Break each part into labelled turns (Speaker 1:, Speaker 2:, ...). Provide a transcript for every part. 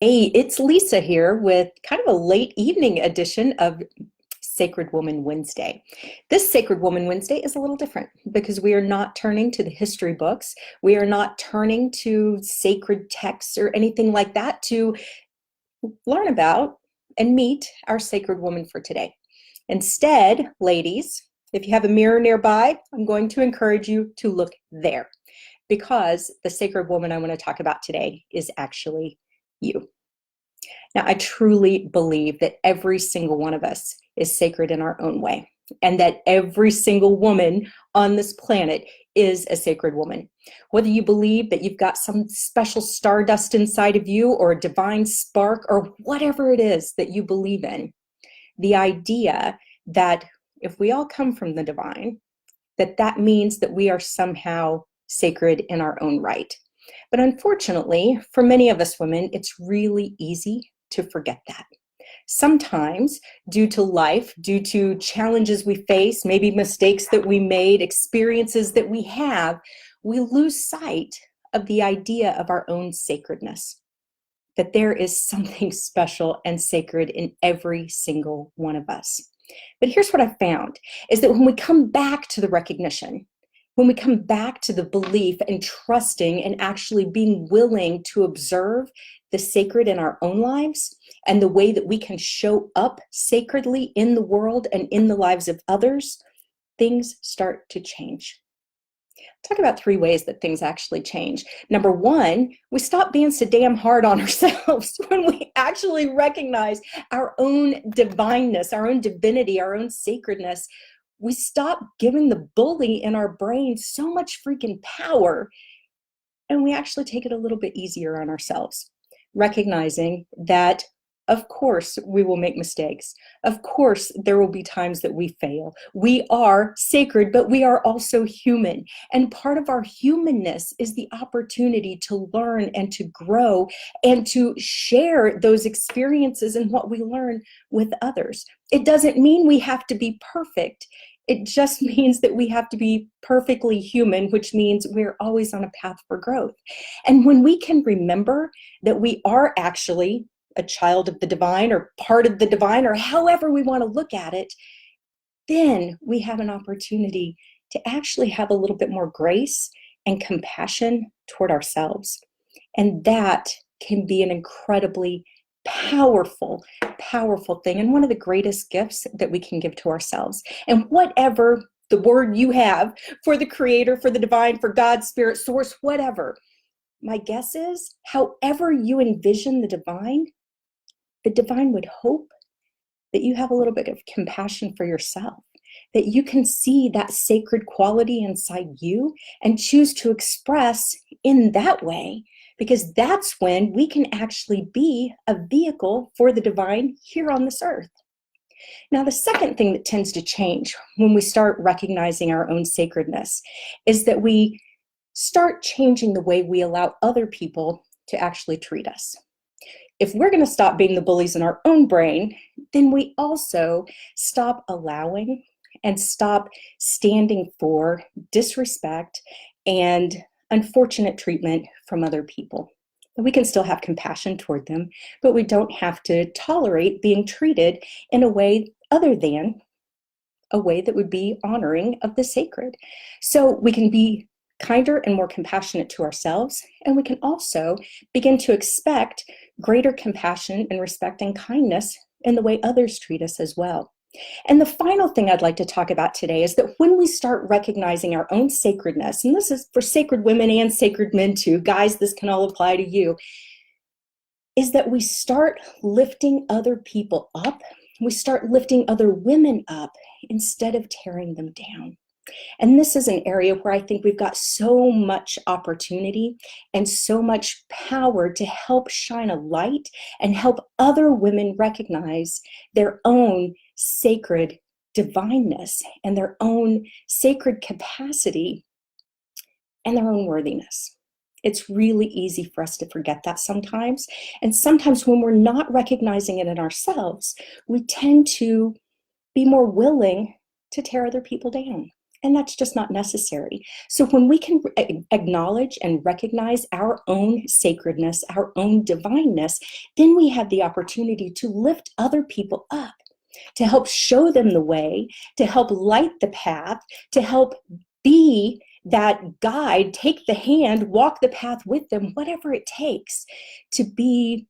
Speaker 1: Hey, it's Lisa here with kind of a late evening edition of Sacred Woman Wednesday. This Sacred Woman Wednesday is a little different because we are not turning to the history books. We are not turning to sacred texts or anything like that to learn about and meet our sacred woman for today. Instead, ladies, if you have a mirror nearby, I'm going to encourage you to look there because the sacred woman I want to talk about today is actually you. Now, I truly believe that every single one of us is sacred in our own way, and that every single woman on this planet is a sacred woman. Whether you believe that you've got some special stardust inside of you or a divine spark or whatever it is that you believe in, the idea that if we all come from the divine, that means that we are somehow sacred in our own right. But unfortunately, for many of us women, it's really easy to forget that. Sometimes, due to life, due to challenges we face, maybe mistakes that we made, experiences that we have, we lose sight of the idea of our own sacredness, that there is something special and sacred in every single one of us. But here's what I found, is that when we come back to the recognition, when we come back to the belief and trusting and actually being willing to observe the sacred in our own lives and the way that we can show up sacredly in the world and in the lives of others, things start to change. Talk about 3 ways that things actually change. Number 1, we stop being so damn hard on ourselves when we actually recognize our own divineness, our own divinity, our own sacredness. We stop giving the bully in our brain so much freaking power, and we actually take it a little bit easier on ourselves, recognizing that of course we will make mistakes. Of course there will be times that we fail. We are sacred, but we are also human. And part of our humanness is the opportunity to learn and to grow and to share those experiences and what we learn with others. It doesn't mean we have to be perfect. It just means that we have to be perfectly human, which means we're always on a path for growth. And when we can remember that we are actually a child of the divine or part of the divine or however we want to look at it, then we have an opportunity to actually have a little bit more grace and compassion toward ourselves. And that can be an incredibly powerful, powerful thing, and one of the greatest gifts that we can give to ourselves. And whatever the word you have for the creator, for the divine, for God, spirit, source, whatever, my guess is, however you envision the divine would hope that you have a little bit of compassion for yourself, that you can see that sacred quality inside you and choose to express in that way, because that's when we can actually be a vehicle for the divine here on this earth. Now, the second thing that tends to change when we start recognizing our own sacredness is that we start changing the way we allow other people to actually treat us. If we're going to stop being the bullies in our own brain, then we also stop allowing and stop standing for disrespect and unfortunate treatment from other people. We can still have compassion toward them, but we don't have to tolerate being treated in a way other than a way that would be honoring of the sacred. So we can be kinder and more compassionate to ourselves, and we can also begin to expect greater compassion and respect and kindness in the way others treat us as well. And the final thing I'd like to talk about today is that when we start recognizing our own sacredness, and this is for sacred women and sacred men too, guys, this can all apply to you, is that we start lifting other people up. We start lifting other women up instead of tearing them down. And this is an area where I think we've got so much opportunity and so much power to help shine a light and help other women recognize their own sacred divineness and their own sacred capacity and their own worthiness. It's really easy for us to forget that sometimes. And sometimes when we're not recognizing it in ourselves, we tend to be more willing to tear other people down. And that's just not necessary. So when we can acknowledge and recognize our own sacredness, our own divineness, then we have the opportunity to lift other people up, to help show them the way, to help light the path, to help be that guide, take the hand, walk the path with them, whatever it takes to be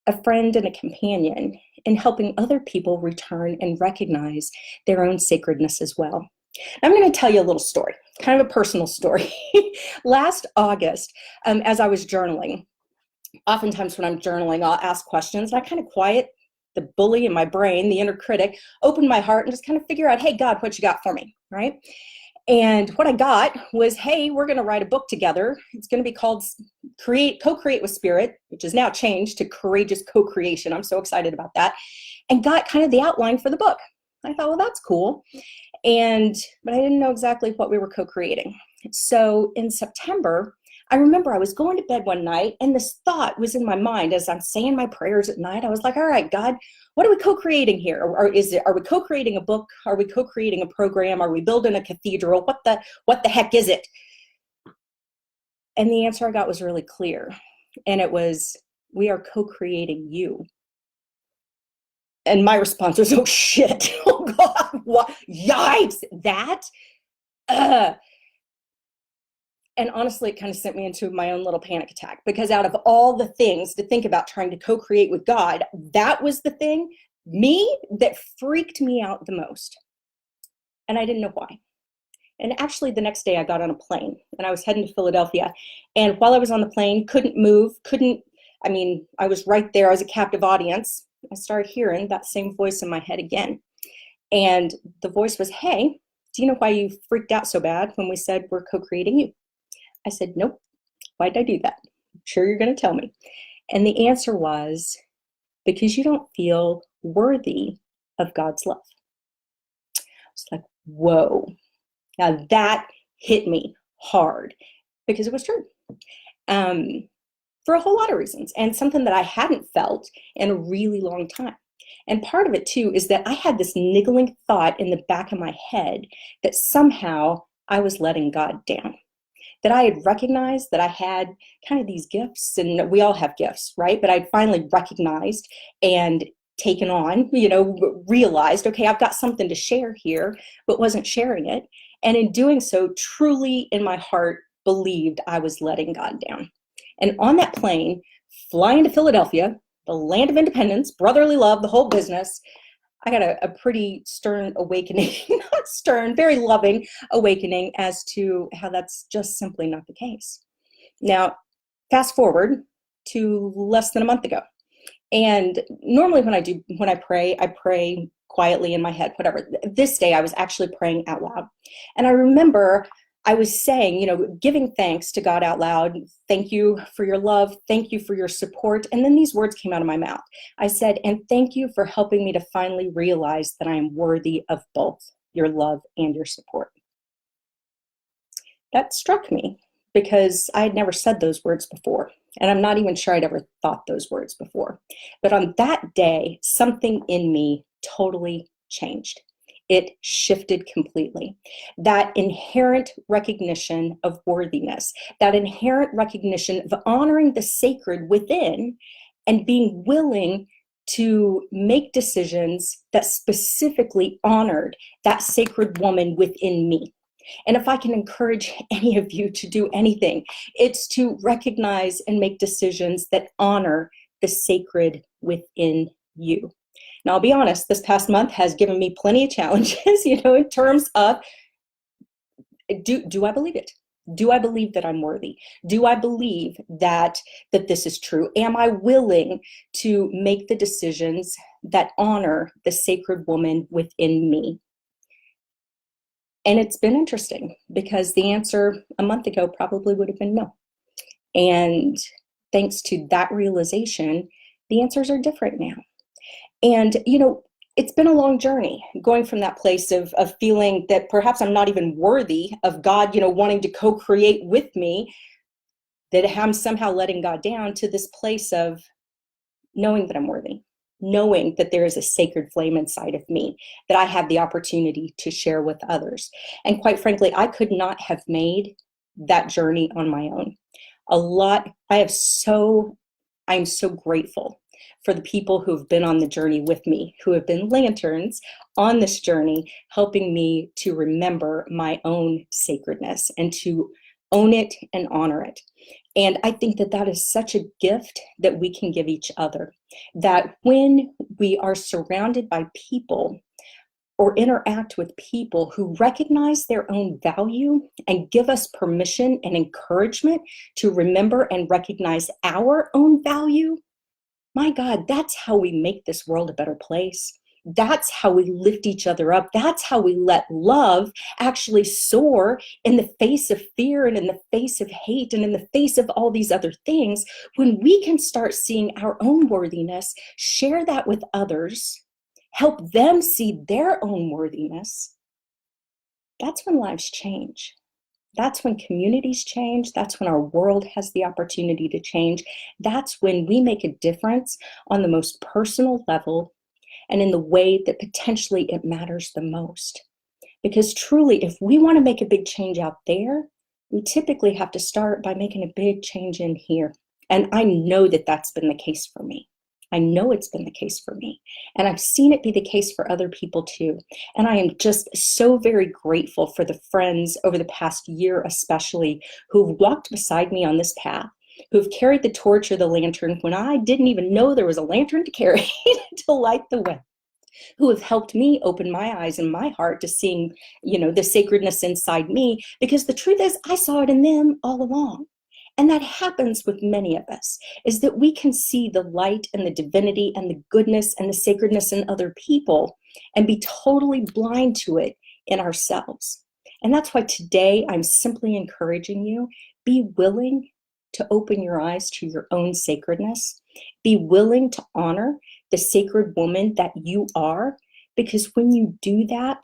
Speaker 1: a friend and a companion in helping other people return and recognize their own sacredness as well. I'm going to tell you a little story, kind of a personal story. Last August, as I was journaling, oftentimes when I'm journaling, I'll ask questions and I kind of quiet the bully in my brain, the inner critic, open my heart and just kind of figure out, hey, God, what you got for me, right? And what I got was, hey, we're going to write a book together. It's going to be called Co-Create with Spirit, which is now changed to Courageous Co-Creation. I'm so excited about that. And got kind of the outline for the book. I thought, well, that's cool. But I didn't know exactly what we were co-creating. So in September, I remember I was going to bed one night and this thought was in my mind as I'm saying my prayers at night. I was like, all right, God, what are we co-creating here? Are we co-creating a book? Are we co-creating a program? Are we building a cathedral? What the heck is it? And the answer I got was really clear. And it was, we are co-creating you. And my response was, oh shit, oh God, what? Yikes, that? And honestly, it kind of sent me into my own little panic attack, because out of all the things to think about trying to co-create with God, that was the thing, that freaked me out the most. And I didn't know why. And actually the next day I got on a plane and I was heading to Philadelphia. And while I was on the plane, couldn't move, I was right there. I was a captive audience. I started hearing that same voice in my head again. And the voice was, hey, do you know why you freaked out so bad when we said we're co-creating you? I said, nope. Why did I do that? I'm sure you're going to tell me. And the answer was, because you don't feel worthy of God's love. I was like, whoa. Now that hit me hard because it was true. For a whole lot of reasons, and something that I hadn't felt in a really long time. And part of it too is that I had this niggling thought in the back of my head that somehow I was letting God down. That I had recognized that I had kind of these gifts, and we all have gifts, right? But I'd finally recognized and taken on, realized, okay, I've got something to share here, but wasn't sharing it. And in doing so, truly in my heart, believed I was letting God down. And on that plane, flying to Philadelphia, the land of independence, brotherly love, the whole business, I got a pretty stern awakening, not stern, very loving awakening as to how that's just simply not the case. Now, fast forward to less than a month ago. And normally when I pray quietly in my head, whatever. This day I was actually praying out loud. And I remember I was saying, giving thanks to God out loud. Thank you for your love. Thank you for your support. And then these words came out of my mouth. I said, and thank you for helping me to finally realize that I am worthy of both your love and your support. That struck me because I had never said those words before. And I'm not even sure I'd ever thought those words before. But on that day, something in me totally changed. It shifted completely. That inherent recognition of worthiness, that inherent recognition of honoring the sacred within and being willing to make decisions that specifically honored that sacred woman within me. And if I can encourage any of you to do anything, it's to recognize and make decisions that honor the sacred within you. Now, I'll be honest, this past month has given me plenty of challenges, in terms of, do I believe it? Do I believe that I'm worthy? Do I believe that this is true? Am I willing to make the decisions that honor the sacred woman within me? And it's been interesting because the answer a month ago probably would have been no. And thanks to that realization, the answers are different now. And, it's been a long journey going from that place of feeling that perhaps I'm not even worthy of God, wanting to co-create with me, that I'm somehow letting God down, to this place of knowing that I'm worthy, knowing that there is a sacred flame inside of me that I have the opportunity to share with others. And quite frankly, I could not have made that journey on my own. I'm so grateful for the people who have been on the journey with me, who have been lanterns on this journey, helping me to remember my own sacredness and to own it and honor it. And I think that that is such a gift that we can give each other, that when we are surrounded by people or interact with people who recognize their own value and give us permission and encouragement to remember and recognize our own value, my God, that's how we make this world a better place. That's how we lift each other up. That's how we let love actually soar in the face of fear and in the face of hate and in the face of all these other things. When we can start seeing our own worthiness, share that with others, help them see their own worthiness, that's when lives change. That's when communities change. That's when our world has the opportunity to change. That's when we make a difference on the most personal level and in the way that potentially it matters the most. Because truly, if we want to make a big change out there, we typically have to start by making a big change in here. And I know that that's been the case for me. I know it's been the case for me. And I've seen it be the case for other people too. And I am just so very grateful for the friends over the past year, especially, who've walked beside me on this path, who've carried the torch or the lantern when I didn't even know there was a lantern to carry to light the way, who have helped me open my eyes and my heart to seeing, the sacredness inside me, because the truth is I saw it in them all along. And that happens with many of us, is that we can see the light and the divinity and the goodness and the sacredness in other people and be totally blind to it in ourselves. And that's why today I'm simply encouraging you, be willing to open your eyes to your own sacredness. Be willing to honor the sacred woman that you are, because when you do that,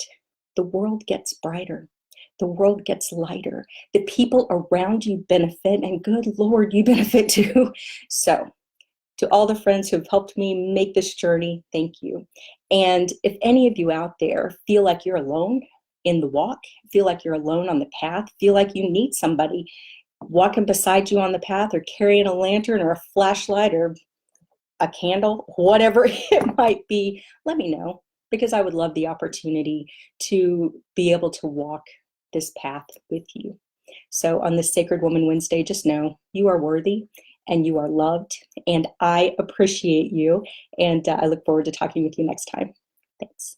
Speaker 1: the world gets brighter. The world gets lighter. The people around you benefit, and good Lord, you benefit too. So, to all the friends who have helped me make this journey, thank you. And if any of you out there feel like you're alone in the walk, feel like you're alone on the path, feel like you need somebody walking beside you on the path or carrying a lantern or a flashlight or a candle, whatever it might be, let me know, because I would love the opportunity to be able to walk this path with you. So on this Sacred Woman Wednesday, just know you are worthy and you are loved, and I appreciate you, and I look forward to talking with you next time. Thanks.